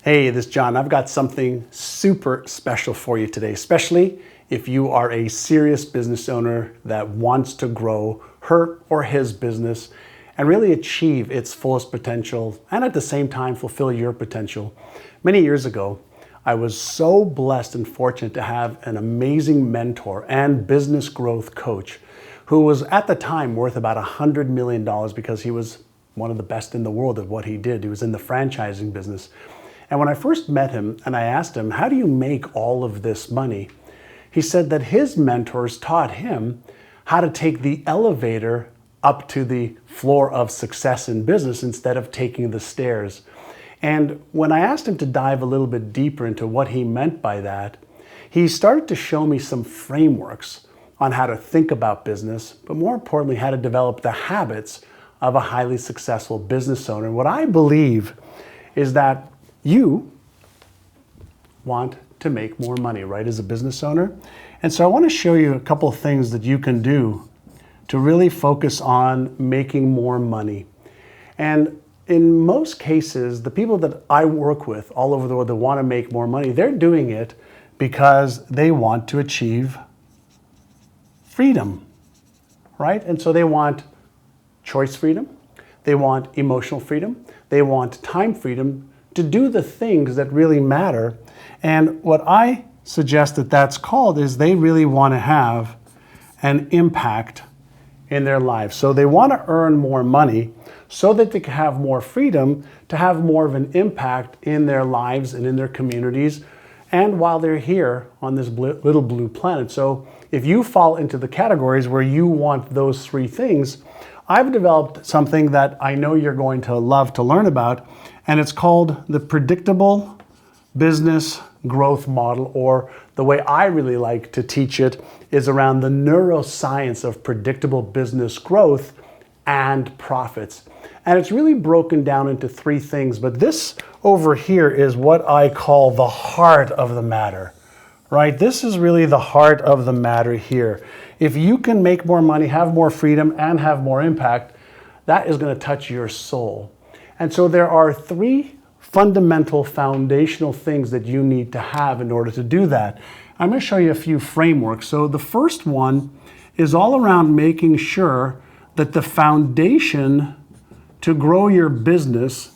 Hey, this is John. I've got something super special for you today, especially if you are a serious business owner that wants to grow her or his business and really achieve its fullest potential and at the same time fulfill your potential. Many years ago, I was so blessed and fortunate to have an amazing mentor and business growth coach who was at the time worth about $100 million because he was one of the best in the world at what he did. He was in the franchising business. And when I first met him and I asked him, how do you make all of this money? He said that his mentors taught him how to take the elevator up to the floor of success in business instead of taking the stairs. And when I asked him to dive a little bit deeper into what he meant by that, he started to show me some frameworks on how to think about business, but more importantly, how to develop the habits of a highly successful business owner. And what I believe is that you want to make more money, right, as a business owner? And so I want to show you a couple of things that you can do to really focus on making more money. And in most cases, the people that I work with all over the world that want to make more money, they're doing it because they want to achieve freedom, right? And so they want choice freedom, they want emotional freedom, they want time freedom to do the things that really matter. And what I suggest that that's called is they really want to have an impact in their lives. So they want to earn more money so that they can have more freedom to have more of an impact in their lives and in their communities and while they're here on this little blue planet. So if you fall into the categories where you want those three things, I've developed something that I know you're going to love to learn about, and it's called the predictable business growth model, or the way I really like to teach it is around the neuroscience of predictable business growth and profits. And it's really broken down into three things, but this over here is what I call the heart of the matter, right? This is really the heart of the matter here. If you can make more money, have more freedom, and have more impact, that is going to touch your soul. And so there are three fundamental foundational things that you need to have in order to do that. I'm going to show you a few frameworks. So the first one is all around making sure that the foundation to grow your business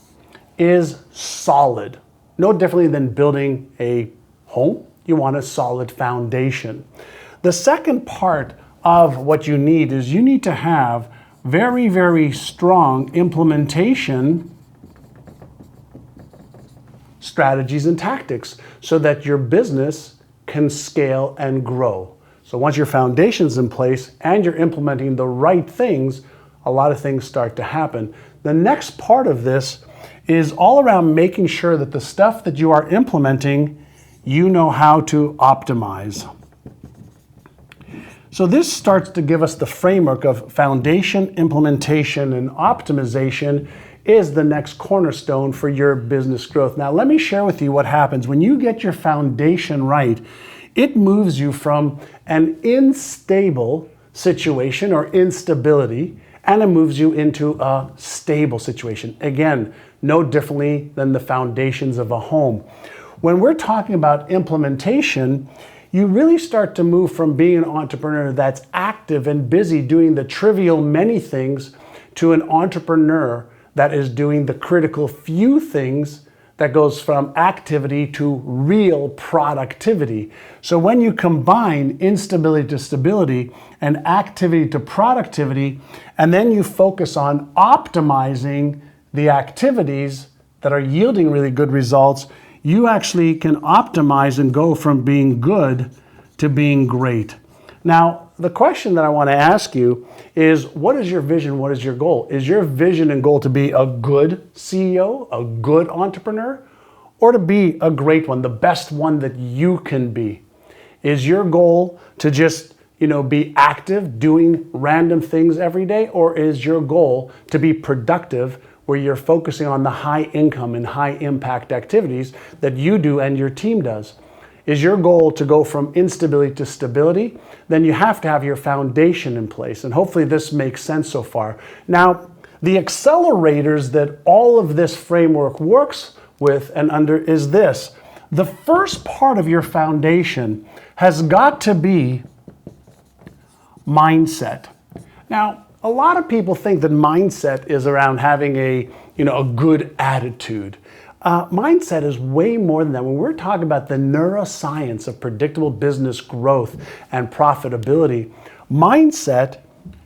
is solid. No differently than building a home. You want a solid foundation. The second part of what you need is you need to have very, very strong implementation strategies and tactics so that your business can scale and grow. So once your foundation's in place and you're implementing the right things, a lot of things start to happen. The next part of this is all around making sure that the stuff that you are implementing, you know how to optimize. So this starts to give us the framework of foundation, implementation, and optimization is the next cornerstone for your business growth. Now, let me share with you what happens when you get your foundation right. It moves you from an unstable situation or instability, and it moves you into a stable situation. Again, no differently than the foundations of a home. When we're talking about implementation, you really start to move from being an entrepreneur that's active and busy doing the trivial many things to an entrepreneur that is doing the critical few things that goes from activity to real productivity. So when you combine instability to stability and activity to productivity, and then you focus on optimizing the activities that are yielding really good results, you actually can optimize and go from being good to being great. Now, the question that I want to ask you is, what is your vision? What is your goal? Is your vision and goal to be a good CEO, a good entrepreneur, or to be a great one, the best one that you can be? Is your goal to just, be active, doing random things every day, or is your goal to be productive, where you're focusing on the high income and high impact activities that you do and your team does? Is your goal to go from instability to stability? Then you have to have your foundation in place. And hopefully this makes sense so far. Now, the accelerators that all of this framework works with and under is this. The first part of your foundation has got to be mindset. Now, a lot of people think that mindset is around having a good attitude. Mindset is way more than that. When we're talking about the neuroscience of predictable business growth and profitability, mindset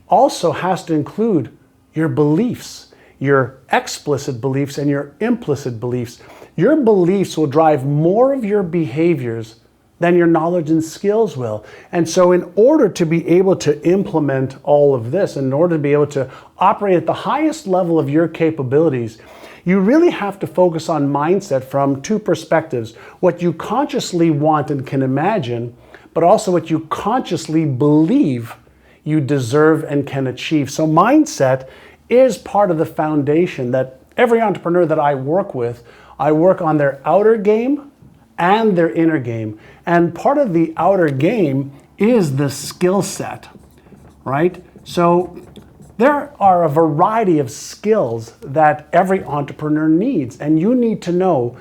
also has to include your beliefs, your explicit beliefs and your implicit beliefs. Your beliefs will drive more of your behaviors than your knowledge and skills will. And so in order to be able to implement all of this, in order to be able to operate at the highest level of your capabilities, you really have to focus on mindset from two perspectives: what you consciously want and can imagine, but also what you consciously believe you deserve and can achieve. So mindset is part of the foundation that every entrepreneur that I work with, I work on their outer game and their inner game. And part of the outer game is the skill set, right? So there are a variety of skills that every entrepreneur needs, and you need to know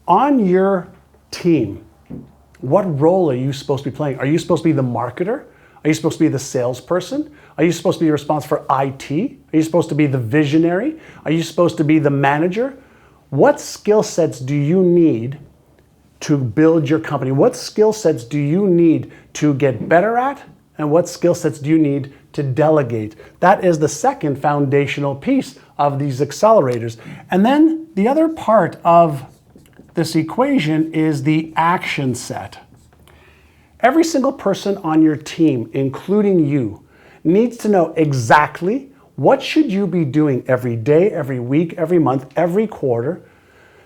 on your team, what role are you supposed to be playing? Are you supposed to be the marketer? Are you supposed to be the salesperson? Are you supposed to be responsible for IT? Are you supposed to be the visionary? Are you supposed to be the manager? What skill sets do you need to build your company? What skill sets do you need to get better at? And what skill sets do you need to delegate? That is the second foundational piece of these accelerators. And then the other part of this equation is the action set. Every single person on your team, including you, needs to know exactly what should you be doing every day, every week, every month, every quarter,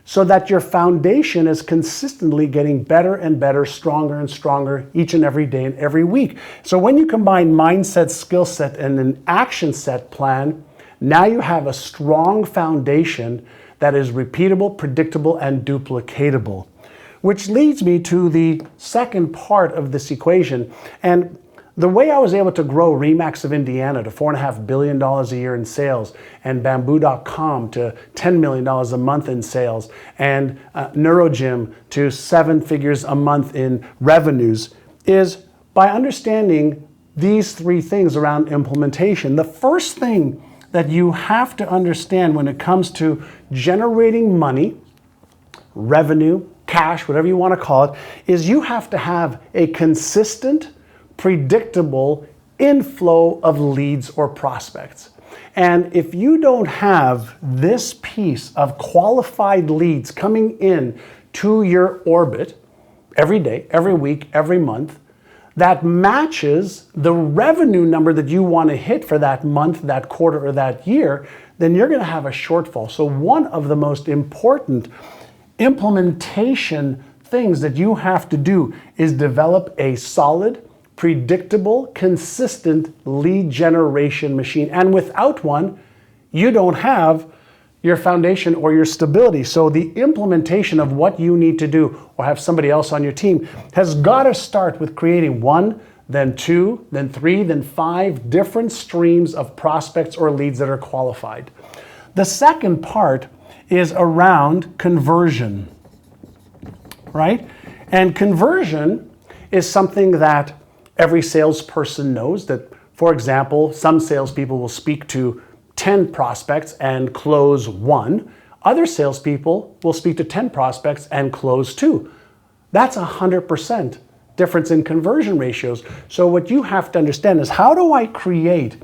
so that your foundation is consistently getting better and better, stronger and stronger each and every day and every week. So when you combine mindset, skill set, and an action set plan, now you have a strong foundation that is repeatable, predictable, and duplicatable. Which leads me to the second part of this equation. And the way I was able to grow Remax of Indiana to $4.5 billion a year in sales, and Bamboo.com to $10 million a month in sales, and Neurogym to 7 figures a month in revenues, is by understanding these three things around implementation. The first thing that you have to understand when it comes to generating money, revenue, cash, whatever you want to call it, is you have to have a consistent, predictable inflow of leads or prospects. And if you don't have this piece of qualified leads coming in to your orbit every day, every week, every month, that matches the revenue number that you want to hit for that month, that quarter, or that year, then you're going to have a shortfall. So one of the most important implementation things that you have to do is develop a solid, predictable, consistent lead generation machine. And without one, you don't have your foundation or your stability. So the implementation of what you need to do or have somebody else on your team has got to start with creating 1, then 2, then 3, then 5 different streams of prospects or leads that are qualified. The second part is around conversion, right? And conversion is something that every salesperson knows that, for example, some salespeople will speak to 10 prospects and close 1. Other salespeople will speak to 10 prospects and close 2. That's 100% difference in conversion ratios. So what you have to understand is, how do I create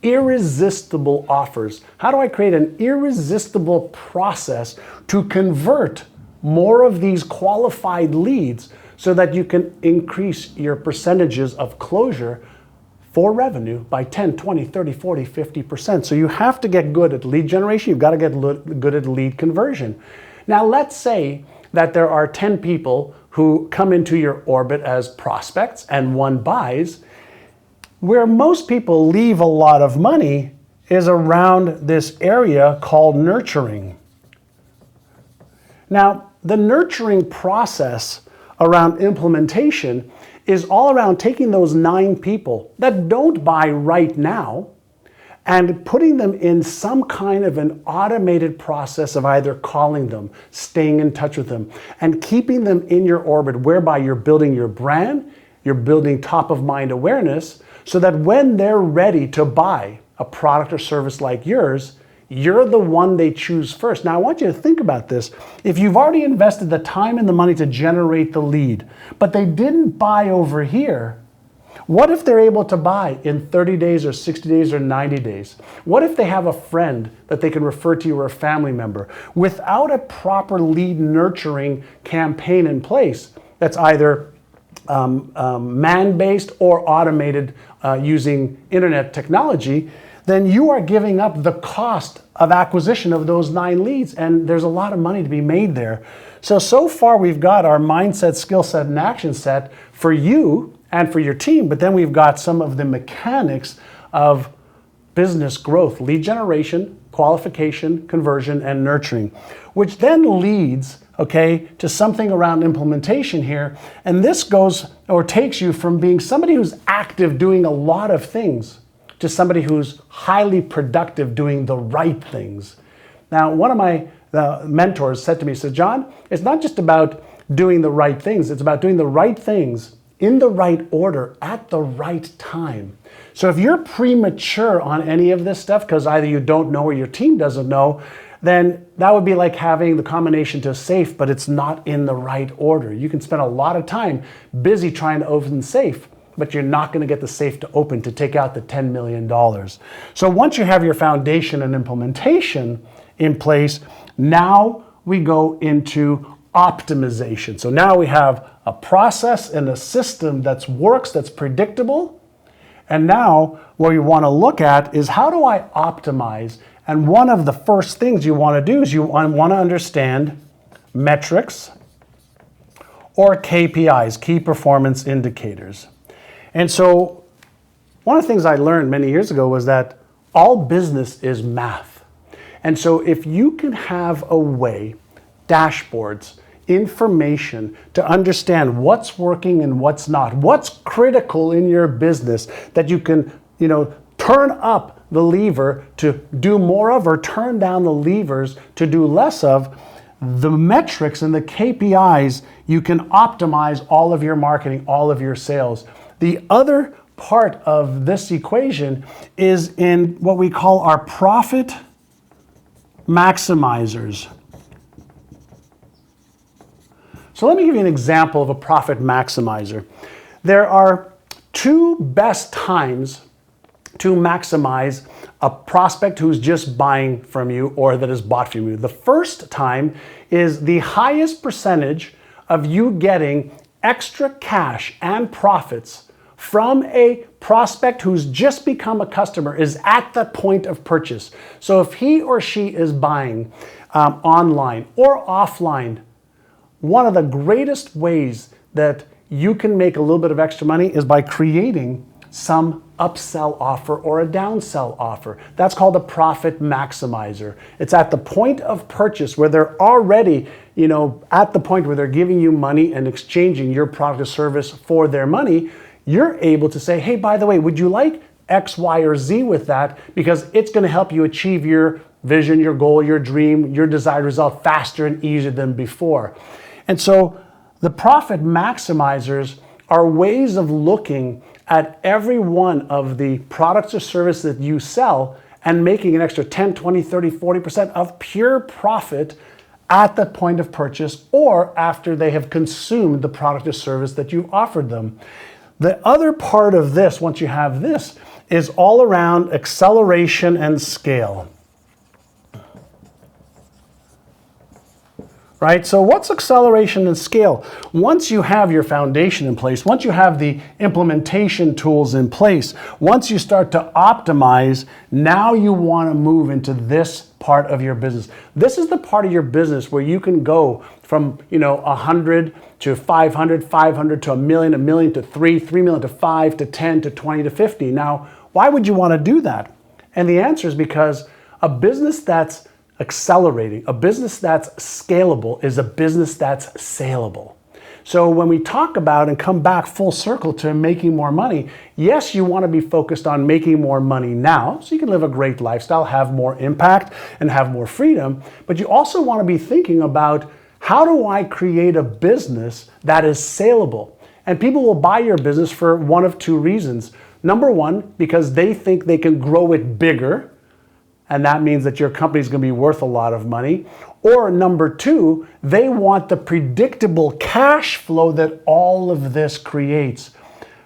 irresistible offers? How do I create an irresistible process to convert more of these qualified leads so that you can increase your percentages of closure for revenue by 10, 20, 30, 40, 50%. So you have to get good at lead generation. You've got to get good at lead conversion. Now, let's say that there are 10 people who come into your orbit as prospects and 1 buys. Where most people leave a lot of money is around this area called nurturing. Now, the nurturing process around implementation is all around taking those 9 people that don't buy right now and putting them in some kind of an automated process of either calling them, staying in touch with them, and keeping them in your orbit, whereby you're building your brand, you're building top of mind awareness, so that when they're ready to buy a product or service like yours, you're the one they choose first. Now, I want you to think about this. If you've already invested the time and the money to generate the lead, but they didn't buy over here, what if they're able to buy in 30 days or 60 days or 90 days? What if they have a friend that they can refer to you or a family member? Without a proper lead nurturing campaign in place that's either man-based or automated using internet technology, then you are giving up the cost of acquisition of those 9 leads, and there's a lot of money to be made there. So far we've got our mindset, skill set, and action set for you and for your team, but then we've got some of the mechanics of business growth, lead generation, qualification, conversion, and nurturing, which then leads, okay, to something around implementation here. And this goes or takes you from being somebody who's active doing a lot of things to somebody who's highly productive doing the right things. Now, one of my mentors said to me, said, John, it's not just about doing the right things, it's about doing the right things in the right order at the right time. So if you're premature on any of this stuff, because either you don't know or your team doesn't know, then that would be like having the combination to a safe, but it's not in the right order. You can spend a lot of time busy trying to open the safe, but you're not going to get the safe to open to take out the $10 million. So once you have your foundation and implementation in place, now we go into optimization. So now we have a process and a system that works, that's predictable. And now what you want to look at is, how do I optimize? And one of the first things you want to do is you want to understand metrics or KPIs, key performance indicators. And so one of the things I learned many years ago was that all business is math. And so if you can have a way, dashboards, information to understand what's working and what's not, what's critical in your business that you can, turn up the lever to do more of or turn down the levers to do less of, the metrics and the KPIs, you can optimize all of your marketing, all of your sales. The other part of this equation is in what we call our profit maximizers. So let me give you an example of a profit maximizer. There are 2 best times to maximize a prospect who's just buying from you or that is bought from you. The first time is the highest percentage of you getting extra cash and profits from a prospect who's just become a customer is at the point of purchase. So if he or she is buying online or offline, one of the greatest ways that you can make a little bit of extra money is by creating some upsell offer or a downsell offer. That's called a profit maximizer. It's at the point of purchase where they're already, at the point where they're giving you money and exchanging your product or service for their money. You're able to say, hey, by the way, would you like X, Y, or Z with that? Because it's going to help you achieve your vision, your goal, your dream, your desired result faster and easier than before. And so the profit maximizers are ways of looking at every one of the products or services that you sell and making an extra 10, 20, 30, 40% of pure profit at the point of purchase or after they have consumed the product or service that you've offered them. The other part of this, once you have this, is all around acceleration and scale. Right? So what's acceleration and scale? Once you have your foundation in place, once you have the implementation tools in place, once you start to optimize, now you want to move into this part of your business. This is the part of your business where you can go from 100 to 500, 500 to a million to 3 million to 5 to 10 to 20 to 50. Now, why would you want to do that? And the answer is because a business that's accelerating, a business that's scalable is a business that's saleable. So when we talk about and come back full circle to making more money, yes, you want to be focused on making more money now so you can live a great lifestyle, have more impact, and have more freedom. But you also want to be thinking about, how do I create a business that is saleable? And people will buy your business for one of two reasons. Number one, because they think they can grow it bigger, and that means that your company is going to be worth a lot of money. Or number two, they want the predictable cash flow that all of this creates.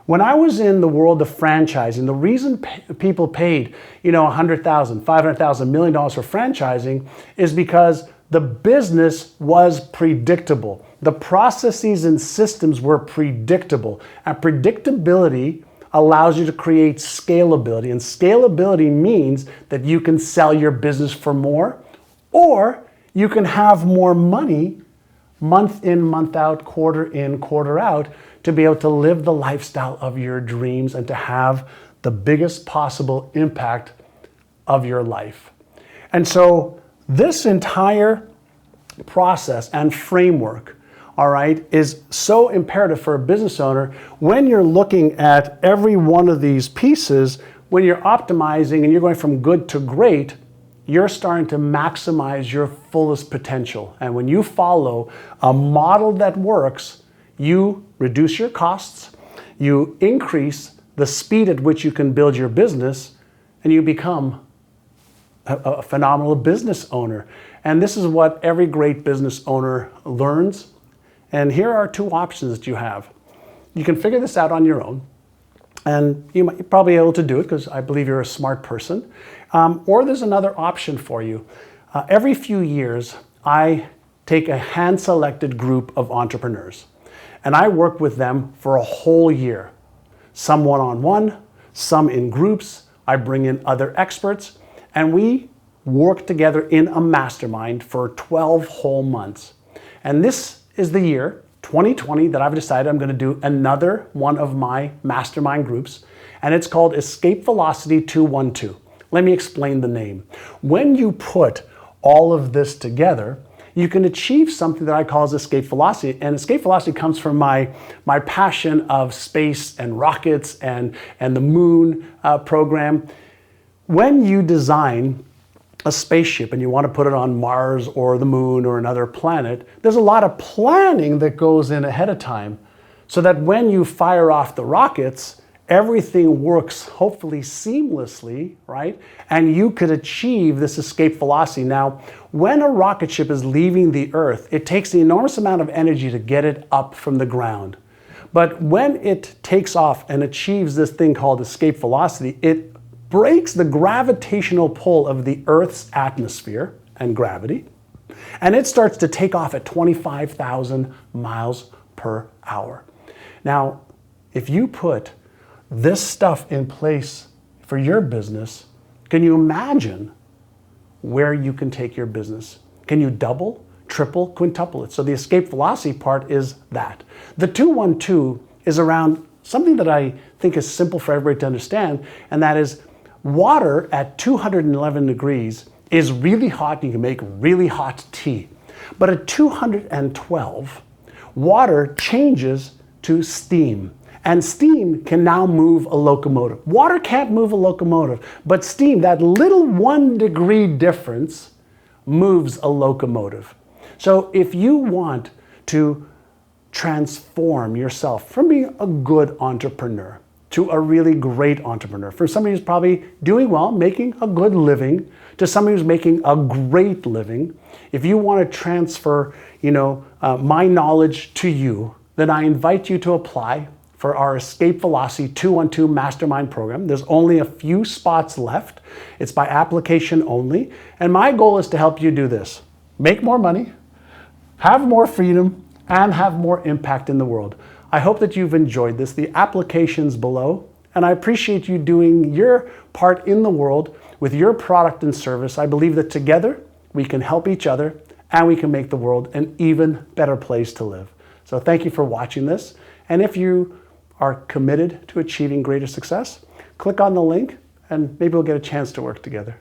When I was in the world of franchising, the reason people paid, $100,000, $500,000, $1 million for franchising is because the business was predictable. The processes and systems were predictable. And predictability allows you to create scalability. And scalability means that you can sell your business for more, or you can have more money month in, month out, quarter in, quarter out, to be able to live the lifestyle of your dreams and to have the biggest possible impact of your life. And so this entire process and framework, all right, is so imperative for a business owner. When you're looking at every one of these pieces, when you're optimizing and you're going from good to great, you're starting to maximize your fullest potential. And when you follow a model that works, you reduce your costs, you increase the speed at which you can build your business, and you become a phenomenal business owner. And this is what every great business owner learns. And here are two options that you have. You can figure this out on your own, and you're probably able to do it because I believe you're a smart person. Or there's another option for you. Every few years, I take a hand-selected group of entrepreneurs, and I work with them for a whole year. Some one-on-one, some in groups. I bring in other experts, and we work together in a mastermind for 12 whole months. And this is the year, 2020, that I've decided I'm going to do another one of my mastermind groups, and it's called Escape Velocity 212. Let me explain the name. When you put all of this together, you can achieve something that I call as escape velocity. And escape velocity comes from my passion of space and rockets and the moon program. When you design a spaceship and you want to put it on Mars or the moon or another planet, there's a lot of planning that goes in ahead of time so that when you fire off the rockets, everything works hopefully seamlessly, right? And you could achieve this escape velocity. Now, when a rocket ship is leaving the Earth, it takes an enormous amount of energy to get it up from the ground. But when it takes off and achieves this thing called escape velocity, it breaks the gravitational pull of the Earth's atmosphere and gravity, and it starts to take off at 25,000 miles per hour. Now, if you put this stuff in place for your business, can you imagine where you can take your business? Can you double, triple, quintuple it? So the escape velocity part is that. The 212 is around something that I think is simple for everybody to understand, and that is water at 211 degrees is really hot, and you can make really hot tea. But at 212, water changes to steam. And steam can now move a locomotive. Water can't move a locomotive, but steam, that little 1 degree difference, moves a locomotive. So if you want to transform yourself from being a good entrepreneur to a really great entrepreneur, for somebody who's probably doing well, making a good living, to somebody who's making a great living, if you want to transfer, my knowledge to you, then I invite you to apply for our Escape Velocity 212 Mastermind program. There's only a few spots left. It's by application only. And my goal is to help you do this. Make more money, have more freedom, and have more impact in the world. I hope that you've enjoyed this. The application's below, and I appreciate you doing your part in the world with your product and service. I believe that together we can help each other and we can make the world an even better place to live. So thank you for watching this. And if you are committed to achieving greater success, click on the link and maybe we'll get a chance to work together.